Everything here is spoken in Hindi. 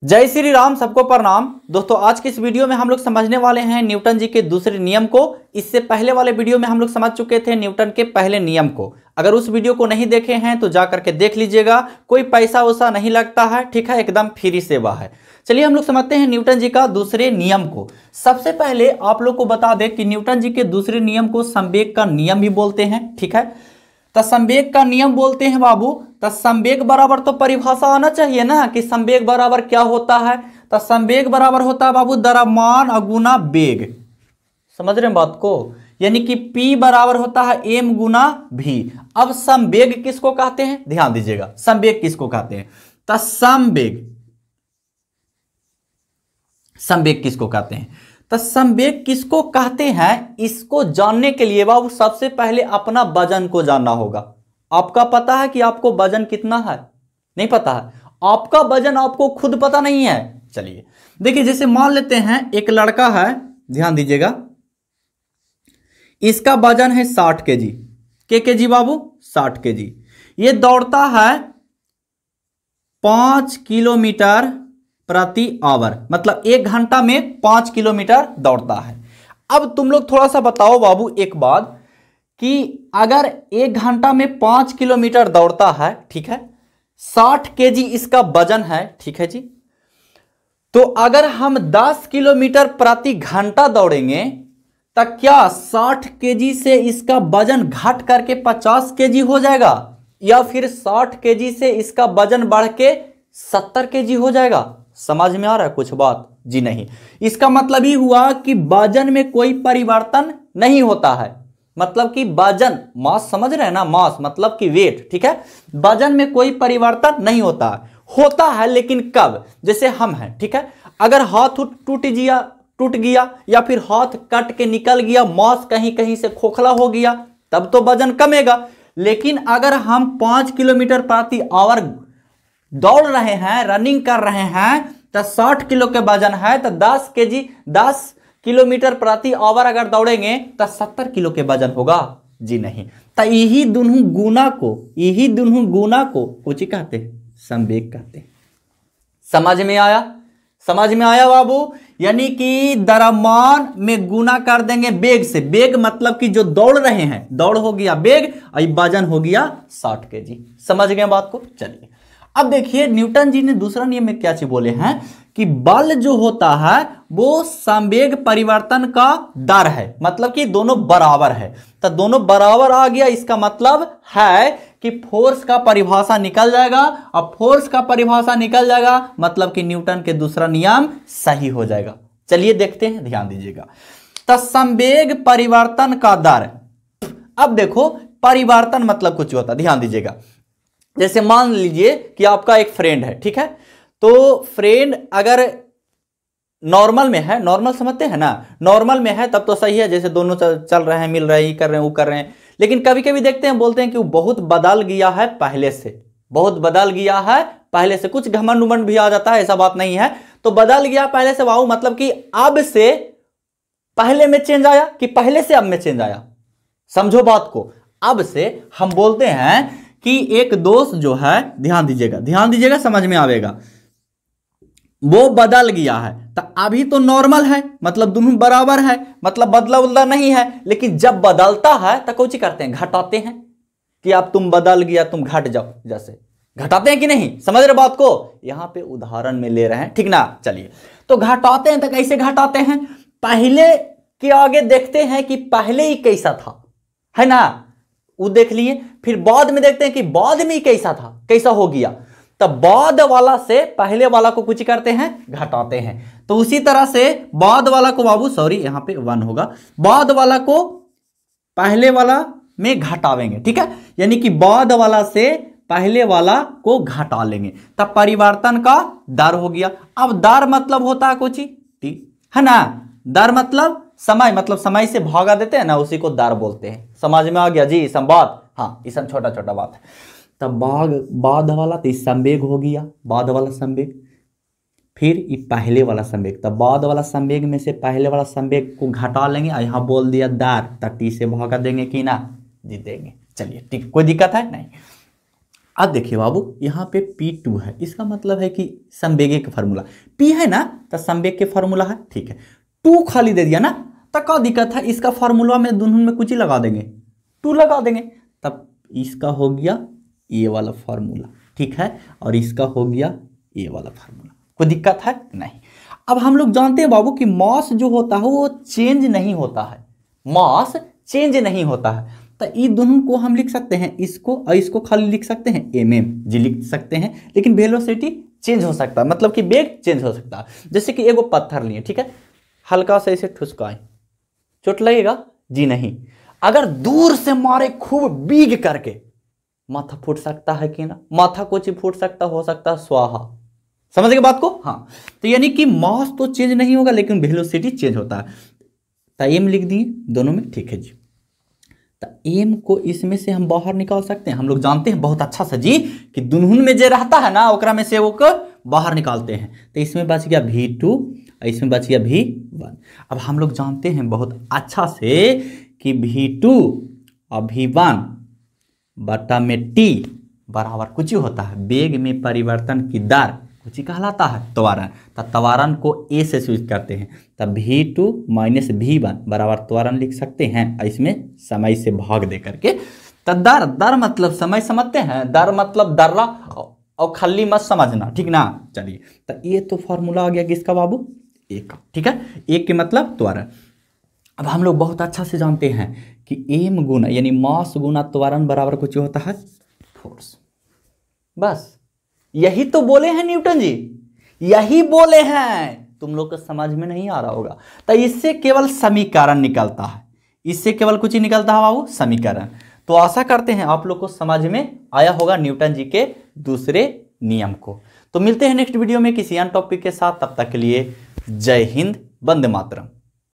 जय श्री राम, सबको प्रणाम। दोस्तों, आज की इस वीडियो में हम लोग समझने वाले हैं न्यूटन जी के दूसरे नियम को। इससे पहले वाले वीडियो में हम लोग समझ चुके थे न्यूटन के पहले नियम को। अगर उस वीडियो को नहीं देखे हैं तो जा करके देख लीजिएगा, कोई पैसा वैसा नहीं लगता है, ठीक है, एकदम फ्री सेवा है। चलिए हम लोग समझते हैं न्यूटन जी का दूसरे नियम को। सबसे पहले आप लोग को बता दें कि न्यूटन जी के दूसरे नियम को संवेग का नियम भी बोलते हैं, ठीक है। तो संवेग का नियम बोलते हैं बाबू। तो संवेग बराबर तो परिभाषा आना चाहिए ना कि संवेग बराबर क्या होता है। तो संवेग बराबर होता है बाबू द्रव्यमान गुना वेग। समझ रहे हैं बात को, यानी कि P बराबर होता है m गुना v। अब संवेग किसको कहते हैं, ध्यान दीजिएगा, संवेग किसको कहते हैं। तो संवेग किसको कहते हैं, तो संवेग किसको कहते हैं, इसको जानने के लिए बाबू सबसे पहले अपना वजन को जानना होगा। आपका पता है कि आपको वजन कितना है, नहीं पता है, आपका वजन आपको खुद पता नहीं है। चलिए देखिए, जैसे मान लेते हैं एक लड़का है, ध्यान दीजिएगा, इसका वजन है 60 केजी। केजी बाबू 60 केजी। ये दौड़ता है 5 किलोमीटर प्रति आवर, मतलब 1 घंटा में 5 किलोमीटर दौड़ता है। अब तुम लोग थोड़ा सा बताओ बाबू एक बात, कि अगर 1 घंटा में 5 किलोमीटर दौड़ता है, ठीक है, 60 केजी इसका वजन है, ठीक है जी, तो अगर हम 10 किलोमीटर प्रति घंटा दौड़ेंगे तो क्या 60 केजी से इसका वजन घट करके 50 केजी हो जाएगा, या फिर 60 केजी से इसका वजन बढ़ के 70 केजी हो जाएगा। समझ में आ रहा है कुछ बात? जी नहीं। इसका मतलब ही हुआ कि वजन में कोई परिवर्तन नहीं होता है, मतलब कि वजन, मास समझ रहे हैं ना, मास मतलब कि वेट, ठीक है, वजन में कोई परिवर्तन नहीं होता है। होता है लेकिन कब, जैसे हम हैं, ठीक है, अगर हाथ टूट गया या फिर हाथ कट के निकल गया, मास कहीं कहीं से खोखला हो गया, तब तो वजन कमेगा। लेकिन अगर हम 5 किलोमीटर प्रति आवर दौड़ रहे हैं, रनिंग कर रहे हैं, तो 60 किलो के वजन है, तो 10 किलोमीटर प्रति आवर अगर दौड़ेंगे तो 70 किलो के वजन होगा। जी नहीं। तो यही दोनों गुना को कुछ कहते हैं, संवेग कहते हैं। समझ में आया बाबू? यानी कि द्रव्यमान में गुना कर देंगे वेग से। वेग मतलब कि जो दौड़ रहे हैं, दौड़ हो गया वेग, और वजन हो गया 60 केजी। समझ गए बात को? चलिए अब देखिए, न्यूटन जी ने दूसरा नियम में क्या चीज बोले हैं कि बल जो होता है वो संवेग परिवर्तन का दर है, मतलब कि दोनों बराबर है। तो दोनों बराबर आ गया, इसका मतलब है कि फोर्स का परिभाषा निकल जाएगा, और फोर्स का परिभाषा निकल जाएगा मतलब कि न्यूटन के दूसरा नियम सही हो जाएगा। चलिए देखते हैं, ध्यान दीजिएगा। तो संवेग परिवर्तन का दर, अब देखो परिवर्तन मतलब कुछ होता है, ध्यान दीजिएगा। जैसे मान लीजिए कि आपका एक फ्रेंड है, ठीक है, तो फ्रेंड अगर नॉर्मल में है, नॉर्मल समझते हैं ना, नॉर्मल में है तब तो सही है, जैसे दोनों चल रहे हैं, मिल रहे हैं, ये कर रहे हैं, वो कर रहे हैं। लेकिन कभी कभी देखते हैं, बोलते हैं कि वो बहुत बदल गया है पहले से, बहुत बदल गया है पहले से, कुछ घमंड उमंड भी आ जाता है, ऐसा बात नहीं है। तो बदल गया पहले से वाऊ, मतलब कि अब से पहले में चेंज आया कि पहले से अब में चेंज आया। समझो बात को। अब से हम बोलते हैं कि एक दोस्त जो है, ध्यान दीजिएगा, समझ में आएगा, वो बदल गया है। तो अभी तो नॉर्मल है, मतलब दोनों बराबर है, मतलब बदला नहीं है। लेकिन जब बदलता है तो कुछ करते हैं, घटाते हैं, कि अब तुम बदल गया, तुम घट जाओ, जैसे घटाते हैं कि नहीं। समझ रहे बात को? यहां पे उदाहरण में ले रहे हैं, ठीक ना। चलिए, तो घटाते हैं, तो कैसे घटाते हैं, पहले के आगे देखते हैं कि पहले ही कैसा था, है ना, वो देख लिए, फिर बाद में देखते हैं कि बाद में कैसा था, कैसा हो गया। तब बाद वाला से पहले वाला को कुछ करते हैं, घटाते हैं। तो उसी तरह से बाद वाला को बाबू, सॉरी यहां पे 1 होगा, बाद वाला को पहले वाला में घटावेंगे, ठीक है, यानी कि बाद वाला से पहले वाला को घटा लेंगे, तब परिवर्तन का दर हो गया। अब दर मतलब होता है कुछ टी, है ना, दर मतलब समय, मतलब समय से भागा देते हैं ना, उसी को दर बोलते हैं। समझ में आ गया जी संवाद? हाँ, ये सब छोटा छोटा बात है। तब बाद वाला तो संवेग हो गया, बाद वाला संवेग, फिर ये पहले वाला संवेग, तब बाद वाला संवेग में से पहले वाला संवेग को घटा लेंगे, और यहाँ बोल दिया दर, तब टी से भागा देंगे कि ना, जी देंगे। चलिए ठीक, कोई दिक्कत है नहीं। अब देखिए बाबू, यहाँ पे P2 है, इसका मतलब है कि संवेगे का फॉर्मूला P है ना, तो संवेग के फॉर्मूला है, ठीक है। 2 खाली दे दिया ना, तो क्या दिक्कत है, इसका फॉर्मूला में दोनों में कुछ ही लगा देंगे, 2 लगा देंगे, तब इसका हो गया ये वाला फॉर्मूला, ठीक है, और इसका हो गया ये वाला फार्मूला। कोई दिक्कत है नहीं। अब हम लोग जानते हैं बाबू कि मास जो होता है वो चेंज नहीं होता है, मास चेंज नहीं होता है, तो ये दोनों को हम लिख सकते हैं, इसको और इसको खाली लिख सकते हैं mm जी लिख सकते हैं, लेकिन वेलोसिटी चेंज हो सकता है, मतलब कि वेग चेंज हो सकता है। जैसे कि एगो पत्थर लिए, ठीक है, हल्का से इसे ठुसकाएं, चोट लगेगा जी नहीं, अगर दूर से मारे खूब बीग करके, माथा फूट सकता है कि ना, माथा कुछ फूट सकता, हो सकता है स्वाहा, समझ गए बात को। हाँ, तो यानी कि मास तो चेंज नहीं होगा लेकिन वेलोसिटी चेंज होता है, तो एम लिख दिए दोनों में, ठीक है जी। तो एम को इसमें से हम बाहर निकाल सकते हैं, हम लोग जानते हैं बहुत अच्छा सा जी कि दुनहुन में जो रहता है ना ओकरा में से वो को बाहर निकालते हैं, तो इसमें बच गया V2 और इसमें बच गया V1। अब हम लोग जानते हैं बहुत अच्छा से कि V2 और V1 बटा में T बराबर कुछ ही होता है, वेग में परिवर्तन की दर कुछ ही कहलाता है त्वरण। तो त्वरण को A से स्विच करते हैं, तब V2 माइनस V1 बराबर त्वरण लिख सकते हैं, इसमें समय से भाग दे करके। तो दर, दर मतलब समय समझते हैं, दर मतलब दर्रा, और खल्ली मत समझना, ठीक ना। चलिए, तो ये तो फॉर्मूला आ गया किसका बाबू, एक, ठीक है, एक के मतलब त्वरण। अब हम लोग बहुत अच्छा से जानते हैं कि एम गुना यानी मास गुना त्वरण बराबर कुछ होता है फोर्स। बस यही तो बोले हैं न्यूटन जी, यही बोले हैं, तुम लोग को समझ में नहीं आ रहा होगा। तो इससे केवल समीकरण निकलता है, इससे केवल कुछ ही निकलता है बाबू, समीकरण। तो आशा करते हैं आप लोग को समझ में आया होगा न्यूटन जी के दूसरे नियम को। तो मिलते हैं नेक्स्ट वीडियो में किसी अन्य टॉपिक के साथ, तब तक के लिए जय हिंद, वंदे मातरम।